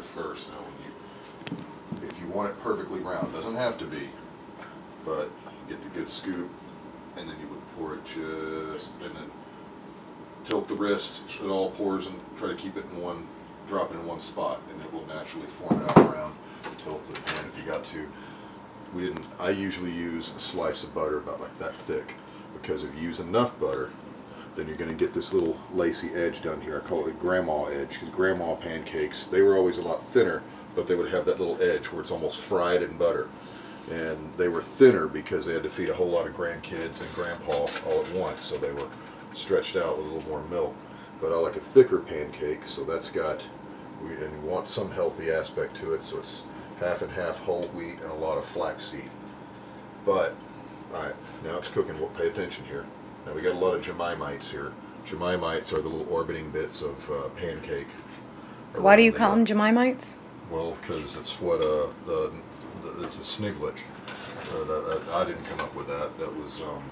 there first. Now, if you want it perfectly round, it doesn't have to be, but you get the good scoop, and then you would pour it just, and then tilt the wrist, it all pours, and try to keep it in one, drop it in one spot, and it will naturally form it out around. Tilt the pan if you got to. I usually use a slice of butter about like that thick, because if you use enough butter, then you're going to get this little lacy edge down here. I call it a grandma edge, because grandma pancakes, they were always a lot thinner, but they would have that little edge where it's almost fried in butter. And they were thinner because they had to feed a whole lot of grandkids and grandpa all at once, so they were stretched out with a little more milk. But I like a thicker pancake, so that's got, and you want some healthy aspect to it, so it's half and half whole wheat and a lot of flaxseed. But, alright, now it's cooking. We'll pay attention here. Now we got a lot of jemimites here. Jemimites are the little orbiting bits of pancake. Why do you call them jemimites? Well, because it's what it's a sniglet. I didn't come up with that. That was on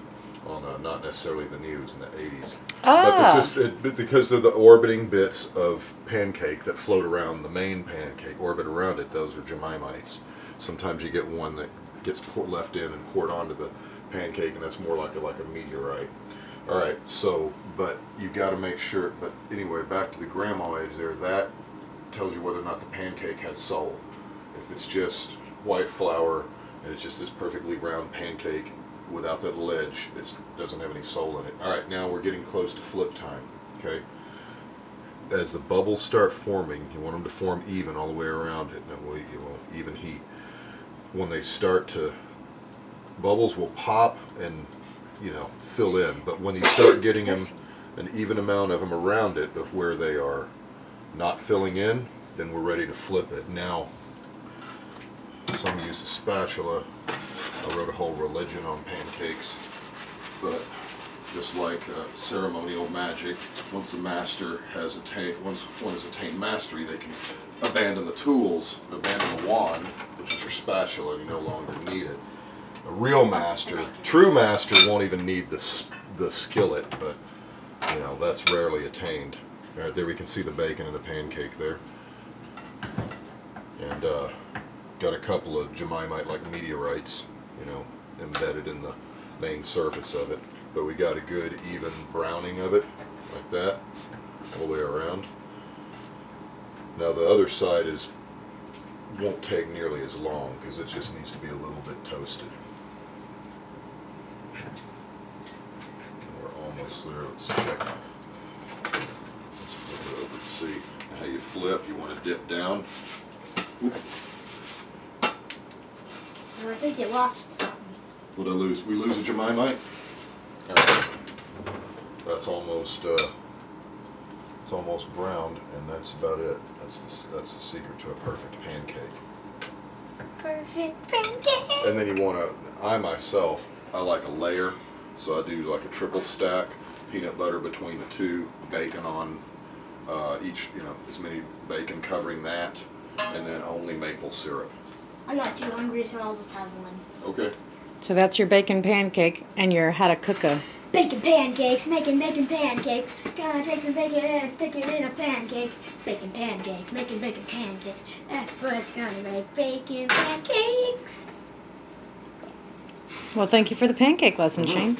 not necessarily the news in the 80s. Ah. But it's just because they're the orbiting bits of pancake that float around the main pancake, orbit around it. Those are jemimites. Sometimes you get one that gets left in and poured onto the pancake, and that's more like a meteorite. All right. So, but you got to make sure. But anyway, back to the grandma edge there. That tells you whether or not the pancake has soul. If it's just white flour and it's just this perfectly round pancake without that little edge, it doesn't have any soul in it. All right, now we're getting close to flip time. Okay, as the bubbles start forming, you want them to form even all the way around it. Now, even heat. When they start to, bubbles will pop and fill in. But when you start getting them, an even amount of them around it, but where they are not filling in, then we're ready to flip it. Now, some use a spatula. I wrote a whole religion on pancakes, but just like ceremonial magic, once a master has once one has attained mastery, they can abandon the tools, abandon the wand, which is your spatula, and you no longer need it. A real master, true master, won't even need the skillet, but that's rarely attained. All right, there we can see the bacon in the pancake there, and got a couple of jemimite-like meteorites, embedded in the main surface of it. But we got a good even browning of it, like that, all the way around. Now the other side won't take nearly as long because it just needs to be a little bit toasted. We're almost there. Let's check. Let's flip it over and see how you flip. You want to dip down. Oop. I think you lost something. What did I lose? We lose a jemimite? Alright. That's almost it's almost browned, and that's about it. That's the secret to a perfect pancake. Perfect pancake. And then you want to, I like a layer, so I do like a triple stack, peanut butter between the two, bacon on each, as many bacon covering that, and then only maple syrup. I'm not too hungry, so I'll just have one. Okay. So that's your bacon pancake and your how to cook a bacon pancakes, making bacon pancakes. Gonna take some bacon and stick it in a pancake. Bacon pancakes, making bacon pancakes. That's what's gonna make bacon pancakes. Well, thank you for the pancake lesson, Shane.